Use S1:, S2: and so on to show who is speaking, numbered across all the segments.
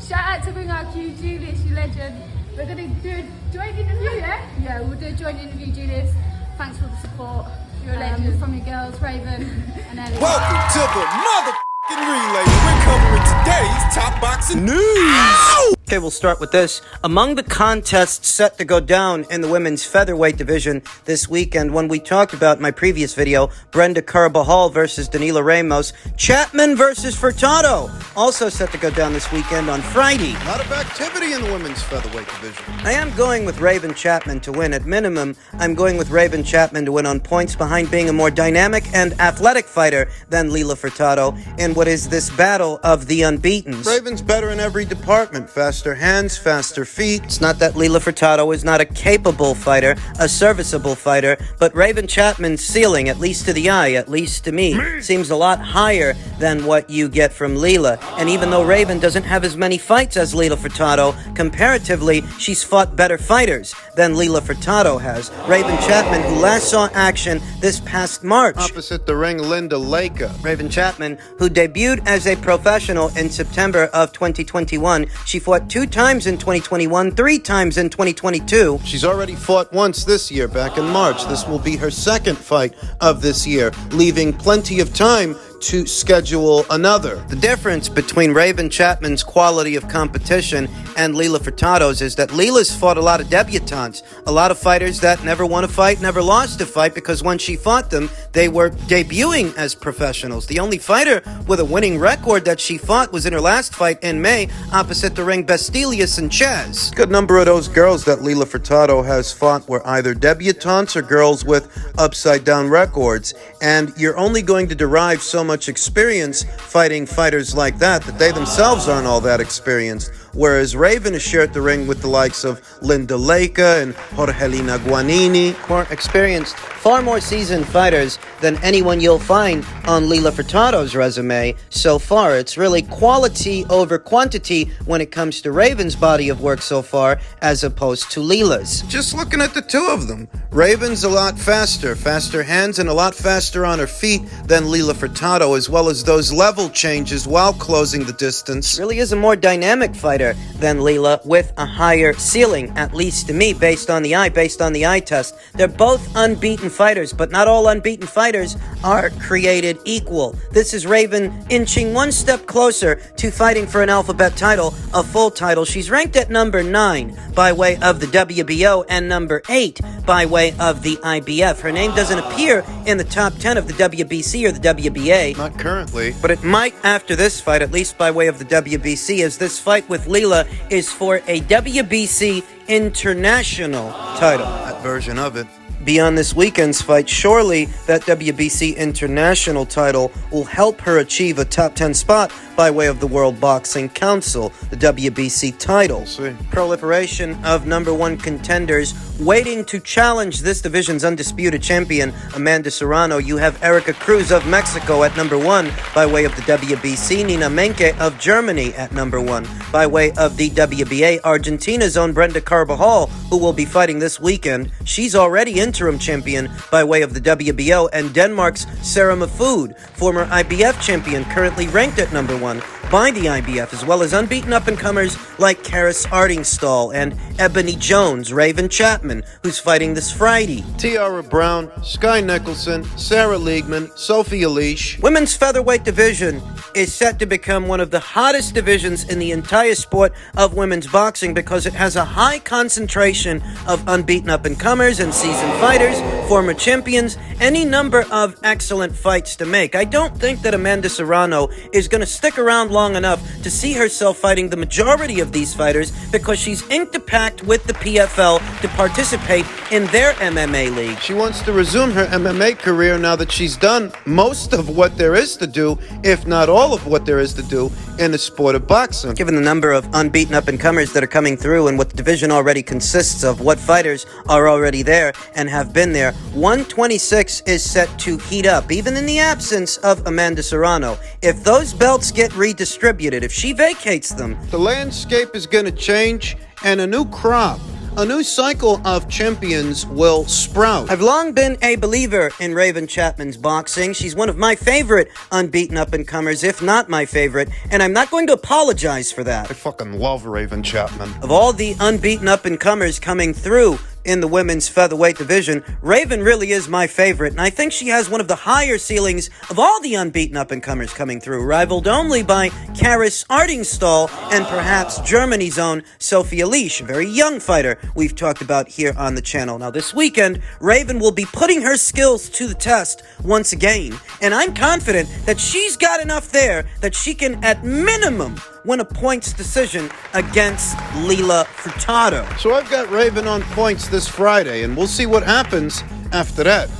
S1: Shout out to Bring Our Q, Julius, you legend. We're going to do a joint interview, yeah? Yeah, we'll do a joint interview, Julius. Thanks for the support. You're a legend. From your girls, Raven and Ellie.
S2: Welcome to the motherfucking relay. We're covering today's top boxing news. Ow!
S3: Okay, we'll start with this. Among the contests set to go down in the women's featherweight division this weekend, when we talked about in my previous video, Brenda Carbajal versus Danila Ramos, Chapman versus Furtado, also set to go down this weekend on Friday.
S2: A lot of activity in the women's featherweight division.
S3: I am going with Raven Chapman to win. At minimum, I'm going with Raven Chapman to win on points behind being a more dynamic and athletic fighter than Lila Furtado in what is this battle of the unbeatens.
S2: Raven's better in every department. Faster hands, faster feet.
S3: It's not that Lila Furtado is not a capable fighter, a serviceable fighter, but Raven Chapman's ceiling, at least to the eye, at least to me, seems a lot higher than what you get from Lila. And even though Raven doesn't have as many fights as Lila Furtado, comparatively, she's fought better fighters than Lila Furtado has. Raven Chapman, who last saw action this past March.
S2: Opposite the ring, Linda Leka.
S3: Raven Chapman, who debuted as a professional in September of 2021. She fought 2 times in 2021, 3 times in 2022.
S2: She's already fought once this year, back in March. This will be her second fight of this year, leaving plenty of time to schedule another.
S3: The difference between Raven Chapman's quality of competition and Lila Furtado's is that Lila's fought a lot of debutantes, a lot of fighters that never won a fight, never lost a fight, because when she fought them, they were debuting as professionals. The only fighter with a winning record that she fought was in her last fight in May, opposite the ring Bestelius and Chaz.
S2: Good number of those girls that Lila Furtado has fought were either debutantes or girls with upside-down records, and you're only going to derive so much experience fighting fighters like that they themselves aren't all that experienced. Whereas Raven has shared the ring with the likes of Linda Leka and Jorgelina Guanini.
S3: More experienced, far more seasoned fighters than anyone you'll find on Lila Furtado's resume so far. It's really quality over quantity when it comes to Raven's body of work so far, as opposed to Lila's.
S2: Just looking at the two of them, Raven's a lot faster hands and a lot faster on her feet than Lila Furtado, as well as those level changes while closing the distance.
S3: Really is a more dynamic fighter than Lila, with a higher ceiling, at least to me, based on the eye test. They're both unbeaten fighters, but not all unbeaten fighters are created equal. This is Raven inching one step closer to fighting for an alphabet title, a full title. She's ranked at number 9 by way of the WBO and number 8 by way of the IBF. Her name doesn't appear in the top 10 of the WBC or the WBA.
S2: Not currently.
S3: But it might after this fight, at least by way of the WBC, as this fight with Lila is for a WBC international title.
S2: That version of it.
S3: Beyond this weekend's fight, surely that WBC international title will help her achieve a top 10 spot by way of the World Boxing Council, the WBC title.
S2: We'll see.
S3: Proliferation of number 1 contenders waiting to challenge this division's undisputed champion, Amanda Serrano. You have Erica Cruz of Mexico at number 1 by way of the WBC, Nina Menke of Germany at number 1 by way of the WBA, Argentina's own Brenda Carbajal, who will be fighting this weekend. She's already interim champion by way of the WBO, and Denmark's Sarah Mahfoud, former IBF champion, currently ranked at number 1 by the IBF, as well as unbeaten up-and-comers like Karis Artingstall and Ebony Jones. Raven Chapman, who's fighting this Friday.
S2: Tiara Brown, Sky Nicholson, Sarah Liegman, Sophia Leash.
S3: Women's featherweight division is set to become one of the hottest divisions in the entire sport of women's boxing, because it has a high concentration of unbeaten up-and-comers and seasoned fighters, former champions, any number of excellent fights to make. I don't think that Amanda Serrano is going to stick around long enough to see herself fighting the majority of these fighters, because she's inked a pact with the PFL to participate in their MMA league.
S2: She wants to resume her MMA career now that she's done most of what there is to do, if not all of what there is to do in the sport of boxing.
S3: Given the number of unbeaten up-and-comers that are coming through and what the division already consists of, what fighters are already there and have been there, 126 is set to heat up, even in the absence of Amanda Serrano. If those belts get redistributed, if she vacates them,
S2: the landscape is going to change, and a new crop a new cycle of champions will sprout.
S3: I've long been a believer in Raven Chapman's boxing. She's one of my favorite unbeaten up-and-comers, if not my favorite, and I'm not going to apologize for that.
S2: I fucking love Raven Chapman.
S3: Of all the unbeaten up-and-comers coming through in the women's featherweight division, Raven really is my favorite, and I think she has one of the higher ceilings of all the unbeaten up-and-comers coming through, rivaled only by Karis Artingstall and perhaps Germany's own Sophia Leash, a very young fighter we've talked about here on the channel. Now, this weekend, Raven will be putting her skills to the test once again, and I'm confident that she's got enough there that she can, at minimum, win a points decision against Leila Furtado.
S2: So I've got Raven on points this Friday, and we'll see what happens after that.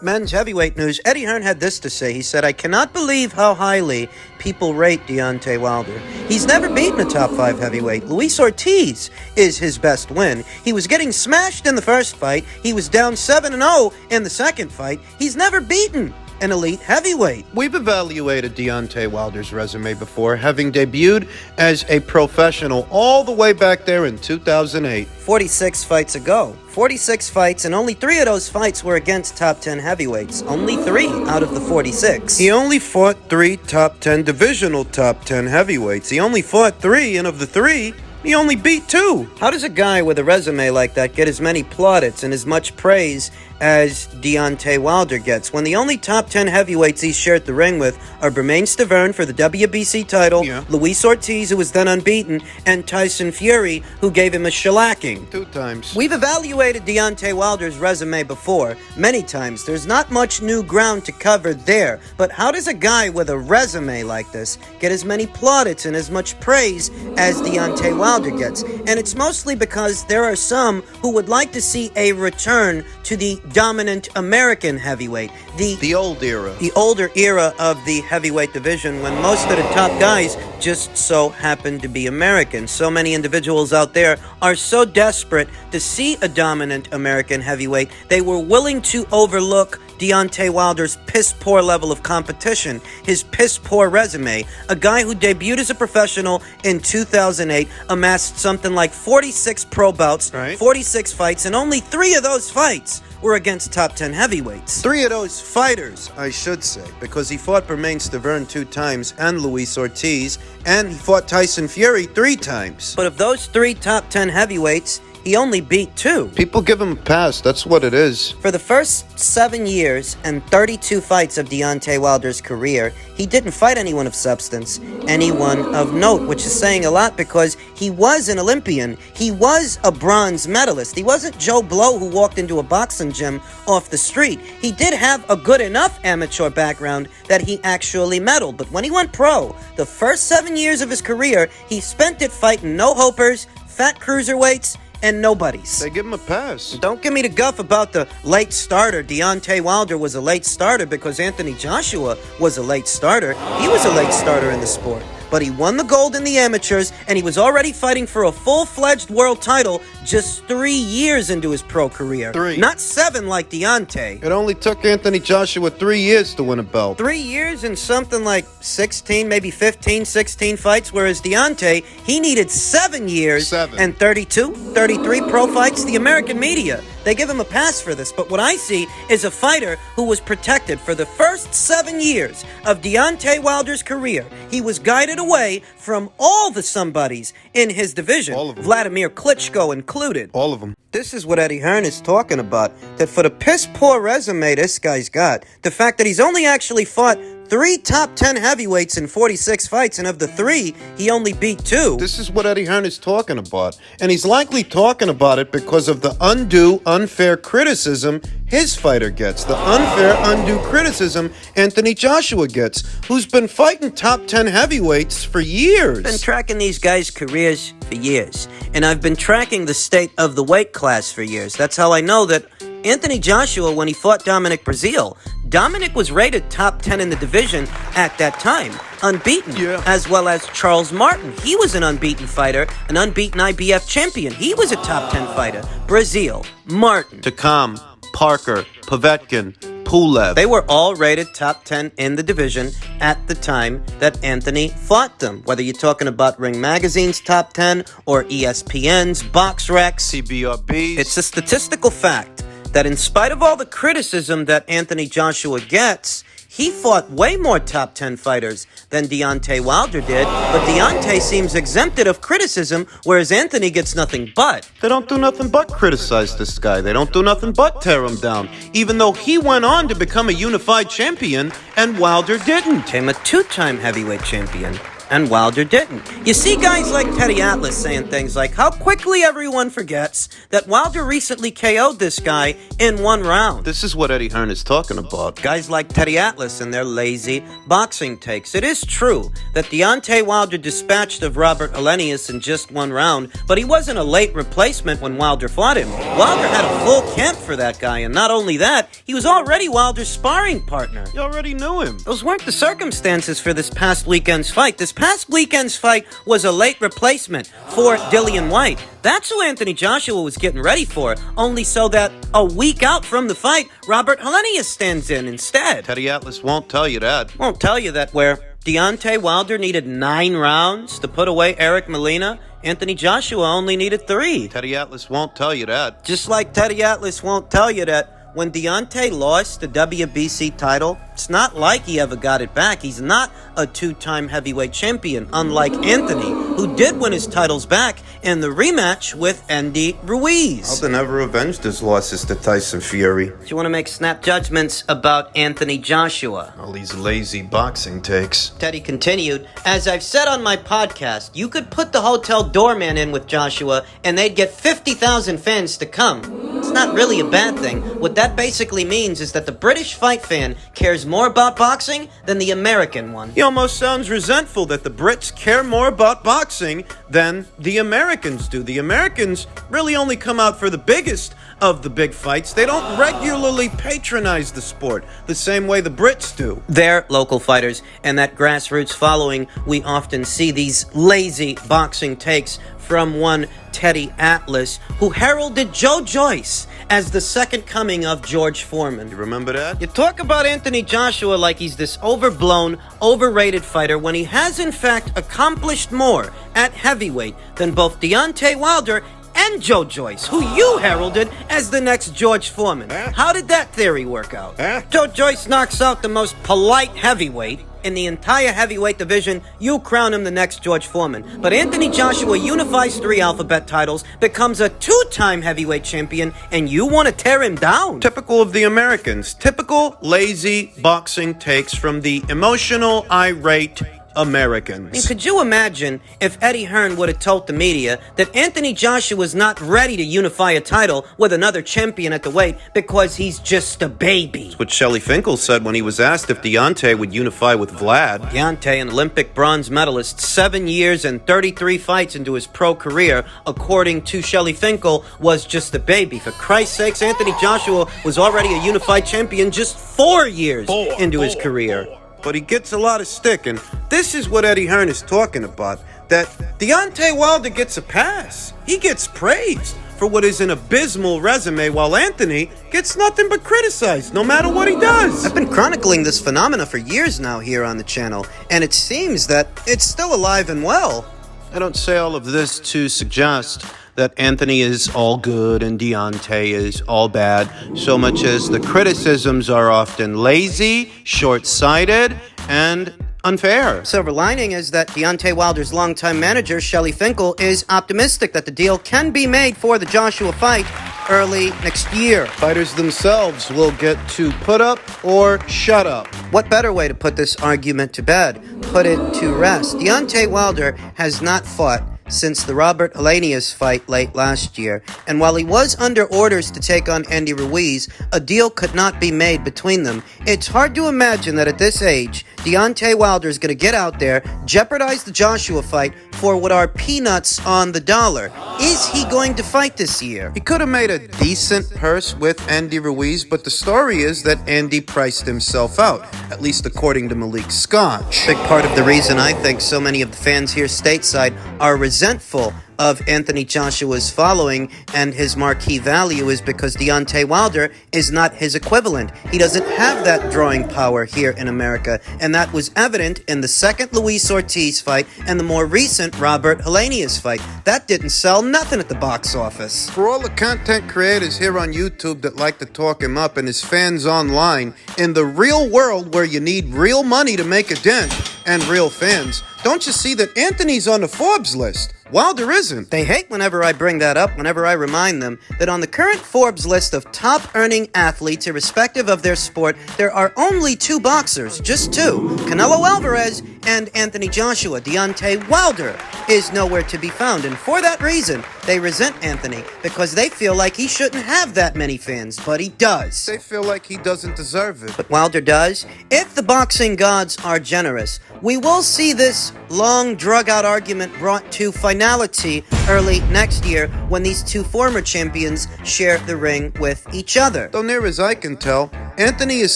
S3: Men's heavyweight news. Eddie Hearn had this to say. He said, "I cannot believe how highly people rate Deontay Wilder. He's never beaten a top 5 heavyweight. Luis Ortiz is his best win. He was getting smashed in the first fight. He was down 7-0 in the second fight. He's never beaten an elite heavyweight."
S2: We've evaluated Deontay Wilder's resume before, having debuted as a professional all the way back there in 2008.
S3: 46 fights ago. 46 fights, and only 3 of those fights were against top 10 heavyweights. Only 3 out of the 46.
S2: He only fought 3 top 10 divisional top 10 heavyweights. He only fought 3, and of the 3, he only beat 2.
S3: How does a guy with a resume like that get as many plaudits and as much praise as Deontay Wilder gets, when the only top 10 heavyweights he's shared the ring with are Bermane Stiverne for the WBC title, Luis Ortiz, who was then unbeaten, and Tyson Fury, who gave him a shellacking.
S2: 2 times.
S3: We've evaluated Deontay Wilder's resume before, many times. There's not much new ground to cover there, but how does a guy with a resume like this get as many plaudits and as much praise as Deontay Wilder gets? And it's mostly because there are some who would like to see a return to the dominant American heavyweight,
S2: the old era,
S3: the older era of the heavyweight division, when most of the top guys just so happen to be American. So many individuals out there are so desperate to see a dominant American heavyweight, they were willing to overlook Deontay Wilder's piss-poor level of competition, his piss-poor resume. A guy who debuted as a professional in 2008, amassed something like 46 pro bouts, 46 fights, and only 3 of those fights were against top 10 heavyweights.
S2: 3 of those fighters, I should say, because he fought Bermane Stiverne 2 times and Luis Ortiz, and he fought Tyson Fury 3 times.
S3: But of those 3 top 10 heavyweights, he only beat 2.
S2: People give him a pass, that's what it is.
S3: For the first 7 years and 32 fights of Deontay Wilder's career, he didn't fight anyone of substance, anyone of note, which is saying a lot because he was an Olympian. He was a bronze medalist. He wasn't Joe Blow who walked into a boxing gym off the street. He did have a good enough amateur background that he actually medaled, but when he went pro, the first 7 years of his career, he spent it fighting no-hopers, fat cruiserweights, and nobodies.
S2: They give him a pass.
S3: Don't give me the guff about the late starter. Deontay Wilder was a late starter because Anthony Joshua was a late starter. He was a late starter in the sport. But he won the gold in the amateurs, and he was already fighting for a full-fledged world title just 3 years into his pro career.
S2: 3.
S3: Not 7 like Deontay.
S2: It only took Anthony Joshua 3 years to win a belt.
S3: 3 years and something like 16, maybe 15, 16 fights, whereas Deontay, he needed 7 years and 32, 33 pro fights. The American media, they give him a pass for this, but what I see is a fighter who was protected for the first 7 years of Deontay Wilder's career. He was guided away from all the somebodies in his division,
S2: all of them.
S3: Vladimir Klitschko included.
S2: All of them.
S3: This is what Eddie Hearn is talking about, that for the piss-poor resume this guy's got, the fact that he's only actually fought 3 top 10 heavyweights in 46 fights, and of the 3, he only beat 2.
S2: This is what Eddie Hearn is talking about. And he's likely talking about it because of the undue, unfair criticism his fighter gets. The unfair, undue criticism Anthony Joshua gets, who's been fighting top 10 heavyweights for years.
S3: Been tracking these guys' careers for years. And I've been tracking the state of the weight class for years. That's how I know that Anthony Joshua, when he fought Dominic Breazeale, Dominic was rated top 10 in the division at that time, unbeaten, as well as Charles Martin. He was an unbeaten fighter, an unbeaten IBF champion. He was a top 10 fighter. Breazeale, Martin.
S2: To calm Parker, Povetkin, Pulev.
S3: They were all rated top 10 in the division at the time that Anthony fought them. Whether you're talking about Ring Magazine's top 10 or ESPN's, BoxRec's,
S2: CBRB's.
S3: it's a statistical fact that in spite of all the criticism that Anthony Joshua gets, he fought way more top 10 fighters than Deontay Wilder did, but Deontay seems exempted of criticism, whereas Anthony gets nothing but.
S2: They don't do nothing but criticize this guy. They don't do nothing but tear him down, even though he went on to become a unified champion and Wilder didn't.
S3: Became a two-time heavyweight champion, and Wilder didn't. You see guys like Teddy Atlas saying things like how quickly everyone forgets that Wilder recently KO'd this guy in one round.
S2: This is what Eddie Hearn is talking about.
S3: Guys like Teddy Atlas and their lazy boxing takes. It is true that Deontay Wilder dispatched of Robert Helenius in just one round, but he wasn't a late replacement when Wilder fought him. Wilder had a full camp for that guy, and not only that, he was already Wilder's sparring partner.
S2: You already knew him.
S3: Those weren't the circumstances for this past weekend's fight. This past weekend's fight was a late replacement for Dillian White. That's who Anthony Joshua was getting ready for, only so that a week out from the fight, Robert Helenius stands in instead.
S2: Teddy Atlas won't tell you that.
S3: Won't tell you that where Deontay Wilder needed 9 rounds to put away Eric Molina, Anthony Joshua only needed 3.
S2: Teddy Atlas won't tell you that.
S3: Just like Teddy Atlas won't tell you that when Deontay lost the WBC title, it's not like he ever got it back. He's not a 2-time heavyweight champion, unlike Anthony, who did win his titles back in the rematch with Andy Ruiz.
S2: Aldo never avenged his losses to Tyson Fury.
S3: Do you want to make snap judgments about Anthony Joshua?
S2: All these lazy boxing takes.
S3: Teddy continued, as I've said on my podcast, you could put the hotel doorman in with Joshua and they'd get 50,000 fans to come. It's not really a bad thing. What that basically means is that the British fight fan cares more about boxing than the American one.
S2: He almost sounds resentful that the Brits care more about boxing than the Americans do. The Americans really only come out for the biggest of the big fights. They don't regularly patronize the sport the same way the Brits do.
S3: They're local fighters, and that grassroots following, we often see these lazy boxing takes from one Teddy Atlas, who heralded Joe Joyce as the second coming of George Foreman.
S2: You remember that?
S3: You talk about Anthony Joshua like he's this overblown, overrated fighter when he has in fact accomplished more at heavyweight than both Deontay Wilder and Joe Joyce, who you heralded as the next George Foreman. How did that theory work out? Joe Joyce knocks out the most polite heavyweight in the entire heavyweight division. You crown him the next George Foreman. But Anthony Joshua unifies 3 alphabet titles, becomes a 2-time heavyweight champion, and you want to tear him down?
S2: Typical of the Americans. Typical lazy boxing takes from the emotional, irate Americans.
S3: I mean, could you imagine if Eddie Hearn would have told the media that Anthony Joshua was not ready to unify a title with another champion at the weight because he's just a baby?
S2: That's what Shelly Finkel said when he was asked if Deontay would unify with Vlad.
S3: Deontay, an Olympic bronze medalist, 7 years and 33 fights into his pro career, according to Shelly Finkel, was just a baby. For Christ's sakes, Anthony Joshua was already a unified champion just 4 years into his career.
S2: But he gets a lot of stick, and this is what Eddie Hearn is talking about, that Deontay Wilder gets a pass. He gets praised for what is an abysmal resume, while Anthony gets nothing but criticized, no matter what he does.
S3: I've been chronicling this phenomena for years now here on the channel, and it seems that it's still alive and well.
S2: I don't say all of this to suggest that Anthony is all good and Deontay is all bad, so much as the criticisms are often lazy, short-sighted, and unfair.
S3: Silver lining is that Deontay Wilder's longtime manager, Shelly Finkel, is optimistic that the deal can be made for the Joshua fight early next year.
S2: Fighters themselves will get to put up or shut up.
S3: What better way to put this argument to bed? Put it to rest. Deontay Wilder has not fought since the Robert Helenius fight late last year, and while he was under orders to take on Andy Ruiz, a deal could not be made between them. It's hard to imagine that at this age, Deontay Wilder is going to get out there, jeopardize the Joshua fight for what are peanuts on the dollar. Is he going to fight this year?
S2: He could have made a decent purse with Andy Ruiz, but the story is that Andy priced himself out, at least according to Malik Scotch.
S3: Big part of the reason I think so many of the fans here stateside are resistant resentful of Anthony Joshua's following and his marquee value is because Deontay Wilder is not his equivalent. He doesn't have that drawing power here in America, and that was evident in the second Luis Ortiz fight and the more recent Robert Helenius fight. That didn't sell nothing at the box office.
S2: For all the content creators here on YouTube that like to talk him up and his fans online, in the real world where you need real money to make a dent and real fans, don't you see that Anthony's on the Forbes list? Wilder isn't.
S3: They hate whenever I bring that up, whenever I remind them that on the current Forbes list of top-earning athletes irrespective of their sport, there are only two boxers, just two, Canelo Alvarez and Anthony Joshua. Deontay Wilder is nowhere to be found, and for that reason, they resent Anthony because they feel like he shouldn't have that many fans, but he does.
S2: They feel like he doesn't deserve it.
S3: But Wilder does. If the boxing gods are generous, we will see this long, drug-out argument brought to finality early next year when these two former champions share the ring with each other.
S2: Though near as I can tell, Anthony is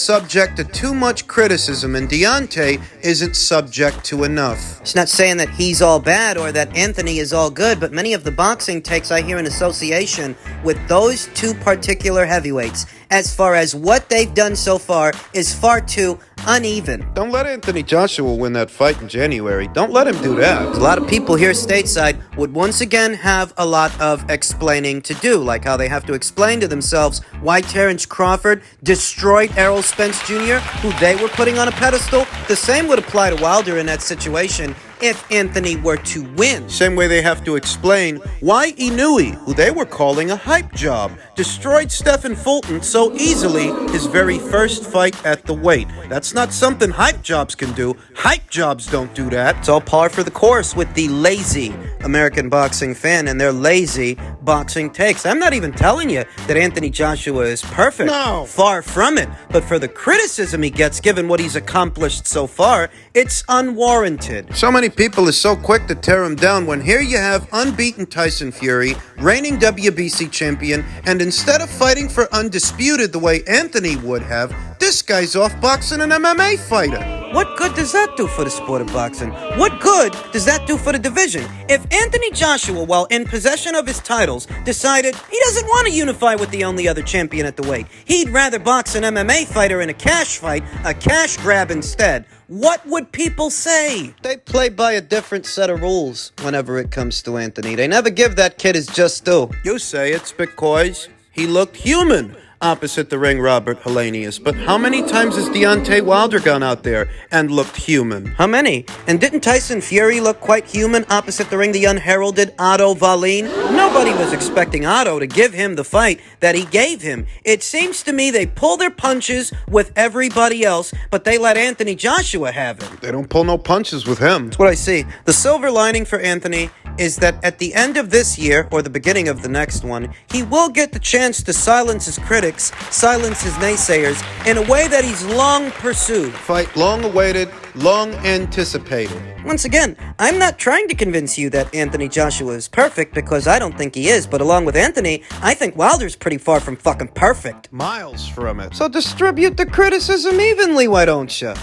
S2: subject to too much criticism and Deontay isn't subject to enough.
S3: It's not saying that he's all bad or that Anthony is all good, but many of the boxing takes I hear in association with those two particular heavyweights, as far as what they've done so far, is far too uneven.
S2: Don't let Anthony Joshua win that fight in January. Don't let him do that.
S3: A lot of people here stateside would once again have a lot of explaining to do, like how they have to explain to themselves why Terrence Crawford destroyed Errol Spence Jr., who they were putting on a pedestal. The same would apply to Wilder in that situation if Anthony were to win.
S2: Same way they have to explain why Inouye, who they were calling a hype job, destroyed Stephen Fulton so easily his very first fight at the weight. That's not something hype jobs can do. Hype jobs don't do that.
S3: It's all par for the course with the lazy American boxing fan and their lazy boxing takes. I'm not even telling you that Anthony Joshua is perfect.
S2: No.
S3: Far from it. But for the criticism he gets, given what he's accomplished so far, it's unwarranted.
S2: So many people are so quick to tear him down when here you have unbeaten Tyson Fury, reigning WBC champion, and instead of fighting for undisputed the way Anthony would have, this guy's off boxing an MMA fighter.
S3: What good does that do for the sport of boxing? What good does that do for the division? If Anthony Joshua, while in possession of his titles, decided he doesn't want to unify with the only other champion at the weight, he'd rather box an MMA fighter in a cash fight, a cash grab instead, what would people say? They play by a different set of rules whenever it comes to Anthony. They never give that kid his just due.
S2: You say it's because he looked human opposite the ring Robert Helenius, but how many times has Deontay Wilder gone out there and looked human?
S3: How many? And didn't Tyson Fury look quite human opposite the ring the unheralded Otto Wallin? Nobody was expecting Otto to give him the fight that he gave him. It seems to me they pull their punches with everybody else, but they let Anthony Joshua have it.
S2: They don't pull no punches with him.
S3: That's what I see. The silver lining for Anthony is that at the end of this year, or the beginning of the next one, he will get the chance to silence his critics, silence his naysayers, in a way that he's long pursued.
S2: Fight long awaited, long anticipated.
S3: Once again, I'm not trying to convince you that Anthony Joshua is perfect, because I don't think he is, but along with Anthony, I think Wilder's pretty far from fucking perfect.
S2: Miles from it.
S3: So distribute the criticism evenly, why don't you?